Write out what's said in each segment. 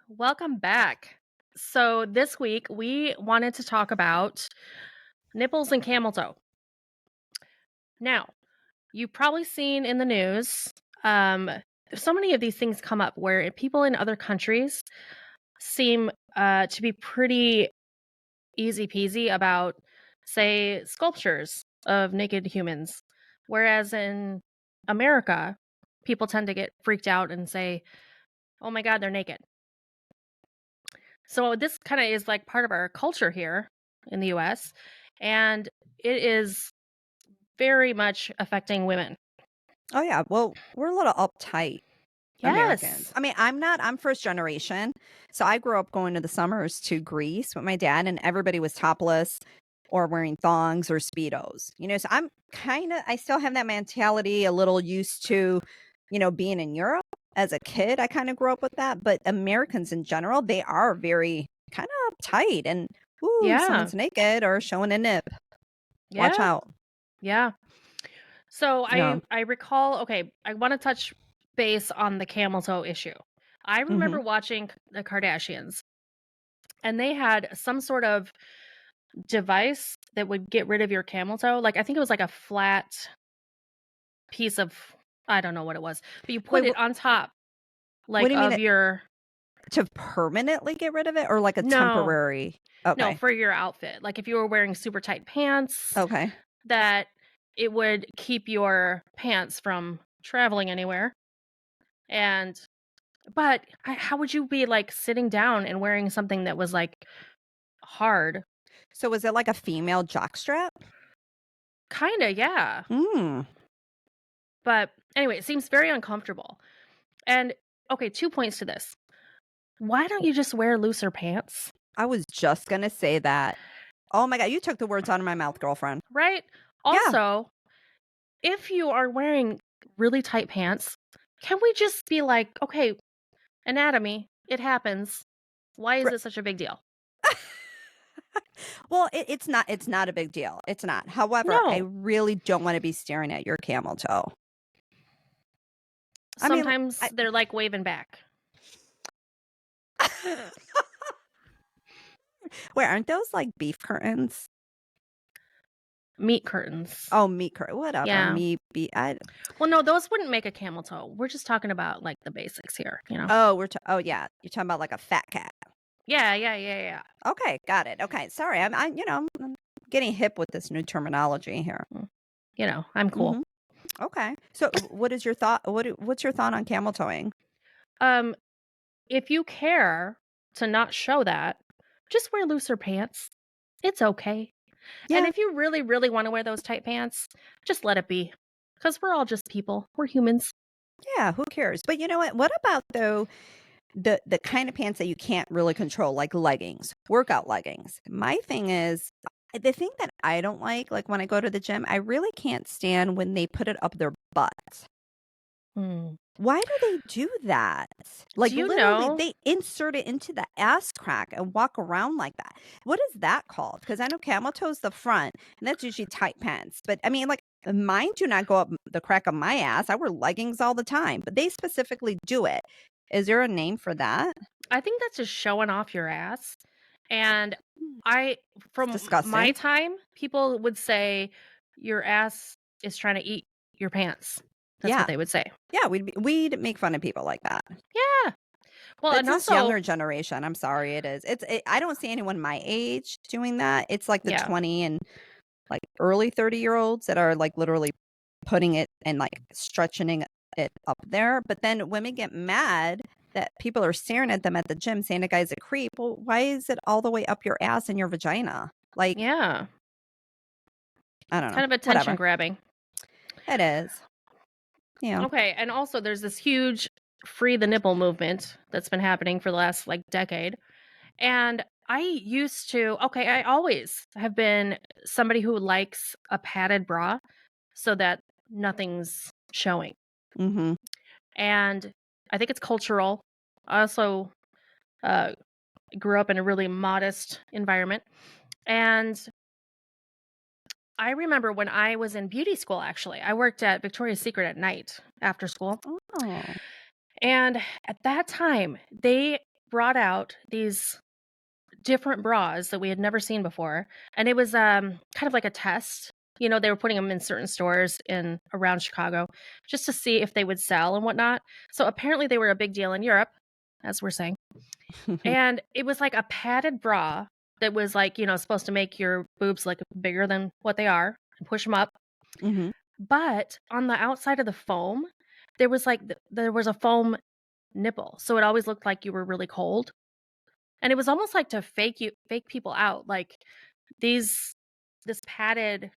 Welcome back. So, this week we wanted to talk about nipples and camel toe. Now, you've probably seen in the news, um, so many of these things come up where people in other countries seem to be pretty easy peasy about, say, sculptures of naked humans. Whereas in America, people tend to get freaked out and say, oh my God, they're naked. So this kind of is like part of our culture here in the US, and it is very much affecting women. Oh, yeah. Well, we're a little uptight Americans. Yes. I mean, I'm first generation. So I grew up going to the summers to Greece with my dad, and everybody was topless or wearing thongs or Speedos. So I still have that mentality, a little used to, being in Europe as a kid. I kind of grew up with that. But Americans in general, they are very kind of uptight and, ooh, Yeah. someone's naked or showing a nip. Watch Yeah. out. Yeah. So Yeah. I recall, okay, I want to touch base on the camel toe issue. I Hmm. remember watching the Kardashians, and they had some sort of device that would get rid of your camel toe. Like I think it was like a flat piece of, I don't know what it was, but you Wait, put it on top what like do you mean of your to permanently get rid of it or like a no. temporary? No, Okay. for your outfit. Like if you were wearing super tight pants, Okay. that it would keep your pants from traveling anywhere. And but how would you be like sitting down and wearing something that was like hard? So was it like a female jockstrap? Kinda, yeah. Mm. But anyway, it seems very uncomfortable. And okay, 2 points to this. Why don't you just wear looser pants? I was just gonna say that. Oh my god, you took the words out of my mouth, girlfriend. Right? Yeah. Also, if you are wearing really tight pants, can we just be like, okay, anatomy, it happens. Why is R it such a big deal? Well, it's not a big deal. It's not. However, I No. really don't wanna be staring at your camel toe. I mean, Sometimes I they're like waving back. wait, aren't those like beef curtains? Meat curtains. Oh, meat curtain, whatever, Yeah. meat, be I Well, no, those wouldn't make a camel toe. We're just talking about like the basics here, you know? oh, oh, yeah, you're talking about like a fat cat. Yeah, yeah, yeah, yeah. Okay, got it. Okay, sorry. I'm getting hip with this new terminology here. Mm. You know, I'm cool. Mhm. Okay. So, what is your thought? What's your thought on camel toeing? Um, if you care to not show that, just wear looser pants. It's okay. And Yeah, if you really, really want to wear those tight pants, just let it be. Because we're all just people. We're humans. yeah. Who cares? But you know what? What about though the kind of pants that you can't really control, like leggings, workout leggings? My thing is the thing that I don't like when I go to the gym, I really can't stand when they put it up their butts. Hmm. Why do they do that? Do Like, you literally, know? they insert it into the ass crack and walk around like that. What is that called? Because I know camel toe's the front, and that's usually tight pants. But I mean, like, mine do not go up the crack of my ass. I wear leggings all the time, but they specifically do it. Is there a name for that? I think that's just showing off your ass. And Mm. I It's from my disgusting. time, people would say your ass is trying to eat your pants. That's what Yeah. they would say. Yeah, we'd make fun of people like that. Yeah. Well, It's and this also younger generation. I'm sorry, it is. I don't see anyone my age doing that. It's like the yeah. 20 and like early 30-year-olds that are like literally putting it and like stretching it up there. But then women get mad that people are staring at them at the gym saying a guy's a creep. Well, why is it all the way up your ass and your vagina? Like, Yeah. I don't know. Kind of attention Whatever. grabbing. It is. Yeah. Okay, and also there's this huge free the nipple movement that's been happening for the last like decade. And I always have been somebody who likes a padded bra so that nothing's showing. Mm-hmm. And I think it's cultural. I also uh, grew up in a really modest environment. And I remember when I was in beauty school, actually, I worked at Victoria's Secret at night after school. Oh. And at that time, they brought out these different bras that we had never seen before, and it was kind of like a test. You know, they were putting them in certain stores in around Chicago just to see if they would sell and whatnot. So apparently they were a big deal in Europe, as we're saying. And it was like a padded bra that was like, you know, supposed to make your boobs like bigger than what they are and push them up. Mhm. But on the outside of the foam, there was like there was a foam nipple, so it always looked like you were really cold. And it was almost like to fake people out, like this padded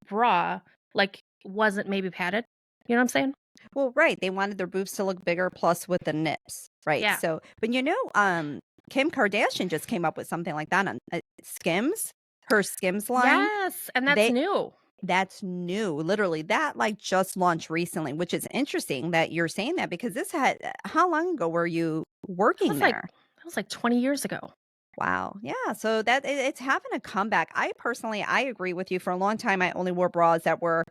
bra, like, wasn't maybe padded. You know what I'm saying? Well, right, they wanted their boobs to look bigger plus with the nips, right? Yeah. So, but Kim Kardashian just came up with something like that on Skims, her Skims line. Yes, and that's They new. That's new, literally. That like just launched recently, which is interesting that you're saying that because this had how long ago were you That working was like there? 20 years ago. Wow. Yeah. So it's having a comeback. I agree with you. For a long time, I only wore bras that were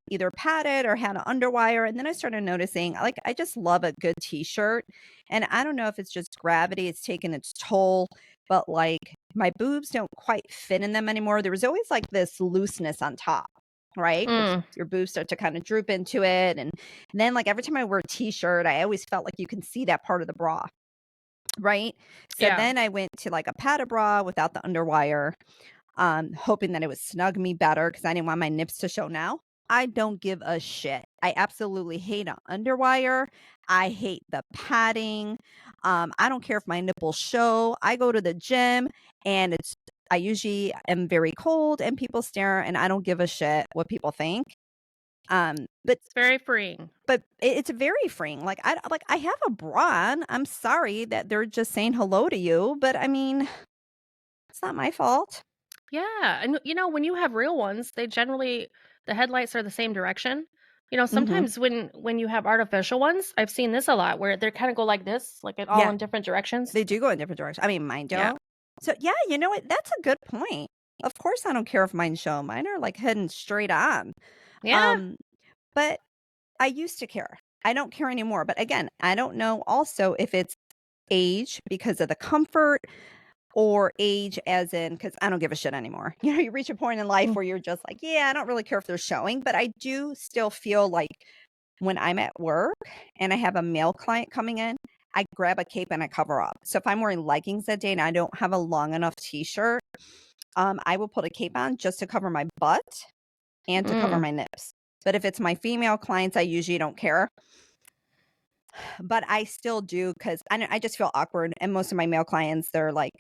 either padded or had an underwire. And then I started noticing, like, I just love a good t-shirt. And I don't know if it's just gravity, it's taken its toll, but like my boobs don't quite fit in them anymore. There was always like this looseness on top, right? Because Mm, your boobs start to kind of droop into it. And then, like, every time I wear a t-shirt, I always felt like you can see that part of the bra. Right. So yeah. then I went to like a padded bra without the underwire, hoping that it would snug me better because I didn't want my nips to show. Now I don't give a shit. I absolutely hate an underwire. I hate the padding. I don't care if my nipples show. I go to the gym and I usually am very cold and people stare and I don't give a shit what people think. But It's very freeing. it's very freeing. I have a bra on. I'm sorry that they're just saying hello to you, but I mean, it's not my fault. Yeah, and, you know, when you have real ones, they generally the headlights are the same direction. You know, Mhm. sometimes when you have artificial ones, I've seen this a lot where they kinda go like this, like, it all Yeah, in different directions. they do go in different directions. I mean, mine Yeah. don't. So, yeah, you know what? That's a good point. Of course, I don't care if mine show. Mine are like heading straight on. Yeah. Um, but I used to care. I don't care anymore. But again, I don't know also if it's age because of the comfort or age as in because I don't give a shit anymore. You know, you reach a point in life Mm. where you're just like, yeah, I don't really care if they're showing, but I do still feel like when I'm at work and I have a male client coming in, I grab a cape and I cover up. So if I'm wearing leggings that day and I don't have a long enough t-shirt, I will put a cape on just to cover my butt and to cover Mm. my nips. But if it's my female clients, I usually don't care. But I still do because I just feel awkward. And most of my male clients, they're like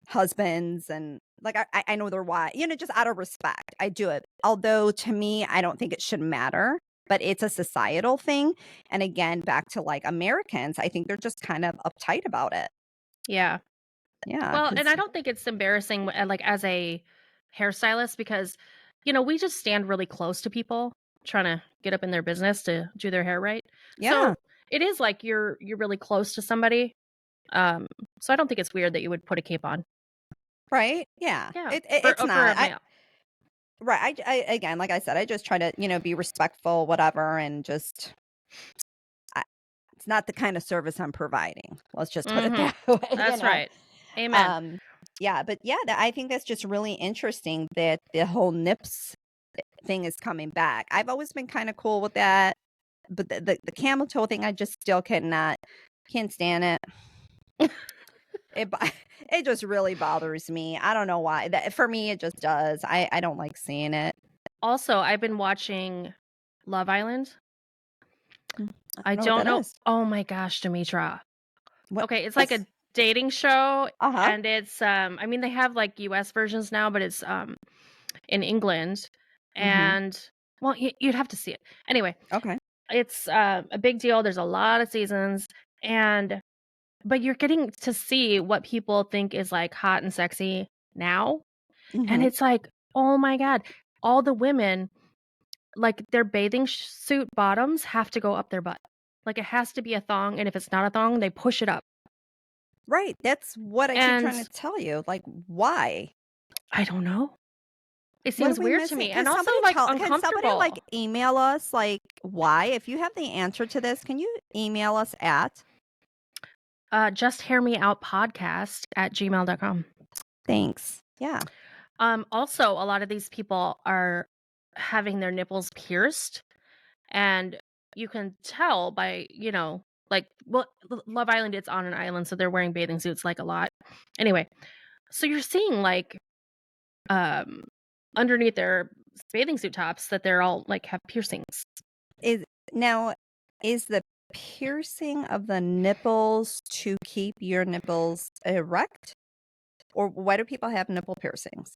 husbands and like I know they're why, you know, just out of respect. I do it. Although to me, I don't think it should matter, but it's a societal thing. And again, back to like Americans, I think they're just kind of uptight about it. Yeah. Yeah. Well, and Cause I don't think it's embarrassing, like, as a hairstylist because, you know, we just stand really close to people trying to get up in their business to do their hair right. yeah. So, it is like you're really close to somebody. Um, so I don't think it's weird that you would put a cape on. Right. Yeah. Yeah, It's for a not. male. Right. Again, like I said, I just try to, you know, be respectful, whatever, and just it's not the kind of service I'm providing. Let's just put it Mhm. that way, you That's know? right. Amen. Um, yeah, but yeah, I think that's just really interesting that the whole nips thing is coming back. I've always been kind of cool with that, but the camel toe thing, I just still can't stand it. It just really bothers me. I don't know why. That for me, it just does. I don't like seeing it. Also, I've been watching Love Island. I I don't know what don't that know. is. Oh my gosh, Demetra. What? Okay, it's like What's? a dating show Uh huh. and it's I mean they have like US versions now, but it's in England Mm-hmm. and well, you'd have to see it. Anyway, Okay. it's a big deal. There's a lot of seasons and but you're getting to see what people think is like hot and sexy now. And Mm-hmm. it's like, "Oh my god, all the women like their bathing suit bottoms have to go up their butt. Like it has to be a thong and if it's not a thong, they push it up." Right. That's what I keep trying And to tell you. Like, why? I don't know. It What are seems we weird to missing? me and also, like, Can somebody like uncomfortable. email us like why? If you have the answer to this, can you email us at? justhairmeoutpodcast@gmail.com. Thanks. Yeah. Also, a lot of these people are having their nipples pierced, and you can tell by, like, well, Love Island, it's on an island, so they're wearing bathing suits, like, a lot. Anyway, so you're seeing, like, um, underneath their bathing suit tops that they're all, like, have piercings. Is now is the piercing of the nipples to keep your nipples erect? Or why do people have nipple piercings?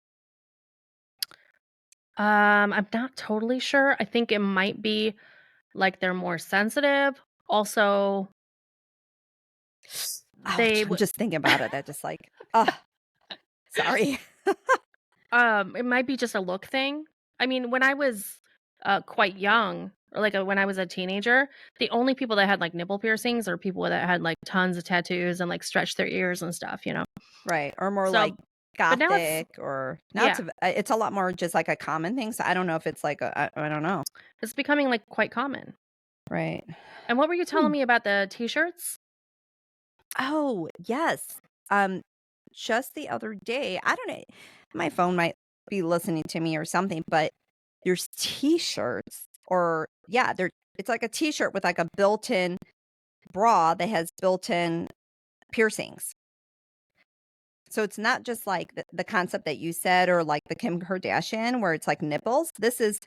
I'm not totally sure. I think it might be, like, they're more sensitive. Also, Ouch, they I'm would just thinking about it. That just like, oh, sorry. it might be just a look thing. I mean, when I was, quite young, or, like, when I was a teenager, the only people that had, like, nipple piercings are people that had, like, tons of tattoos and, like, stretched their ears and stuff, you know? Right, or more like So but now it's gothic or now yeah, it's a lot more just like a common thing, so I don't know if it's like I don't know. it's becoming, like, quite common. Right. And what were you telling Hmm. me about the T-shirts? Oh, yes. Um, just the other day, I don't know, my phone might be listening to me or something, but there's T-shirts or yeah, it's like a T-shirt with like a built-in bra that has built-in piercings. So it's not just like the concept that you said or like the Kim Kardashian where it's like nipples. This is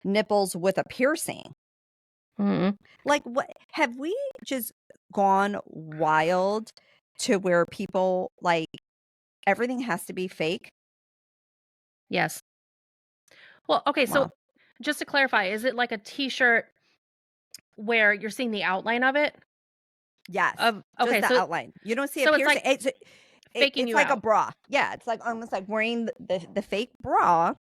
nipples with a piercing. Mhm. Like what have we just gone wild to where people like everything has to be fake? Yes. Well, okay, so Well, just to clarify, is it like a T-shirt where you're seeing the outline of it? yes, just Okay, the outline. You don't see a so it's piercing. like faking It's you like a out. bra. Yeah, it's like almost like wearing the fake bra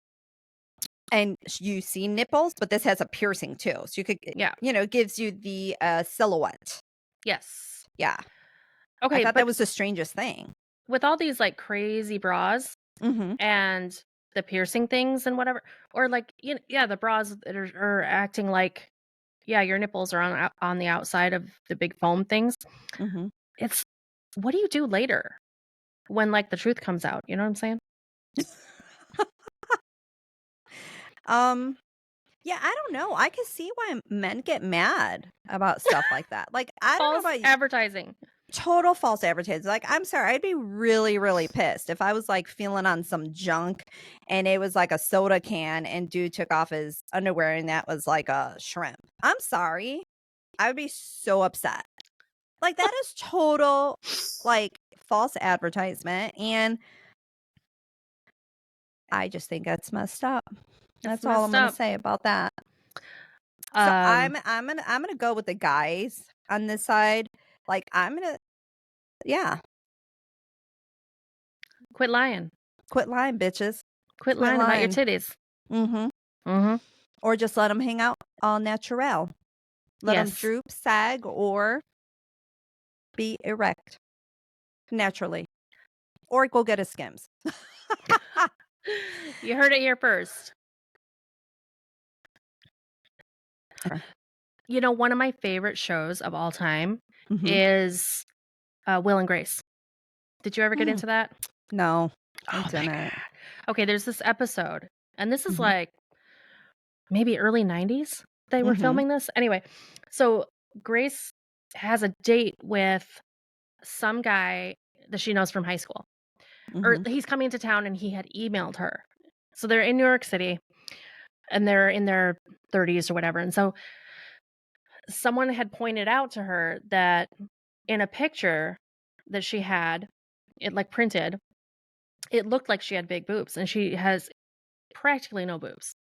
and you see nipples, but this has a piercing too. So you could Yeah. it gives you the silhouette. Yes. Yeah. I Okay, thought that but was the strangest thing. with all these, like, crazy bras Mhm. and the piercing things and whatever, or, like, yeah, the bras that are acting like, yeah, your nipples are on the outside of the big foam things. Mhm. It's what do you do later when, like, the truth comes out, you know what I'm saying? Um, yeah, I don't know. I can see why men get mad about stuff like that. Like, I don't know False about advertising. total false advertising. Like, I'm sorry, I'd be really, really pissed if I was like feeling on some junk and it was like a soda can and dude took off his underwear and that was like a shrimp. I'm sorry. I would be so upset. Like, that is total like false advertisement. And I just think that's messed up. It's That's all I'm messed gonna up. say about that. So Um, I'm gonna go with the guys on this side. Like I'm gonna yeah, Quit lying. quit lying, bitches. Quit Quit lying about your lying. titties. Mhm. Mhm. Or just let them hang out all natural. Let them Yes. droop, sag, or be erect naturally. Or go get a Skims. You heard it here first. You know, one of my favorite shows of all time Mhm. is, Will and Grace. Did you ever get Mm, into that? no, I Oh my didn't. god. Okay, there's this episode, and this is, Mhm. like, maybe early '90s they were Mhm. filming this? Anyway, so Grace has a date with some guy that she knows from high school, or Mhm. he's coming to town and he had emailed her. So they're in New York City, and they're in their 30s or whatever, and so someone had pointed out to her that in a picture that she had, it, like, printed, it looked like she had big boobs, and she has practically no boobs.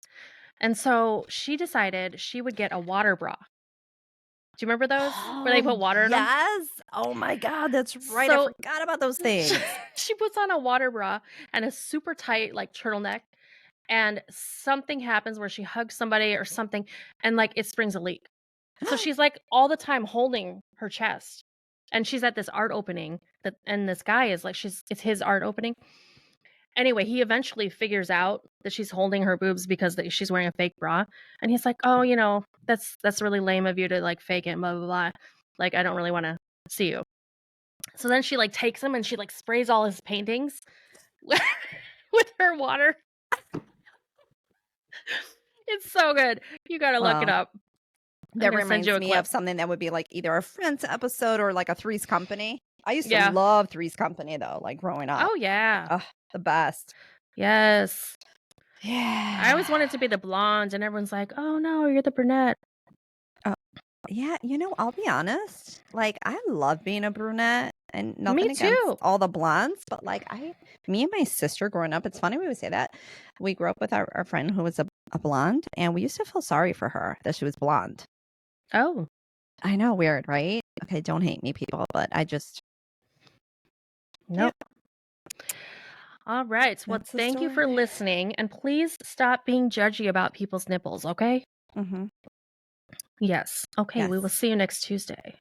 And so she decided she would get a water bra. Do you remember those? Where they Oh, put water in them? yes. Oh my god, that's right. I So forgot about those things. she puts on a water bra and a super tight, like, turtleneck, and something happens where she hugs somebody or something, and, like, it springs a leak. So she's, like, all the time holding her chest, and she's at this art opening and this guy is, like, it's his art opening. Anyway, he eventually figures out that she's holding her boobs because she's wearing a fake bra, and he's like, "Oh, that's really lame of you to, like, fake it, blah, blah, blah. Like, I don't really wanna see you." So then she, like, takes him and she, like, sprays all his paintings with her water. It's so good. You gotta look it Well, up. I'm that gonna send you reminds a me clip. of something that would be like either a Friends episode or like a Three's Company. I used to Yeah. love Three's Company though, like growing up. Oh, yeah. Ugh, the best. Yes. I always Yeah. wanted to be the blonde, and everyone's like, "Oh, no, you're the brunette." Oh, yeah, I'll be honest, like, I love being a brunette and Me nothing against too. all the blondes, but, like, me and my sister growing up, it's funny we would say that. We grew up with our friend who was a blonde, and we used to feel sorry for her that she was blonde. Oh, I know, weird, right? Okay, don't hate me, people, but I just yeah, nope. All right. Well, that's the thank you for story. listening, and please stop being judgy about people's nipples, okay? Mhm. Yes. Okay, we will Yes. see you next Tuesday.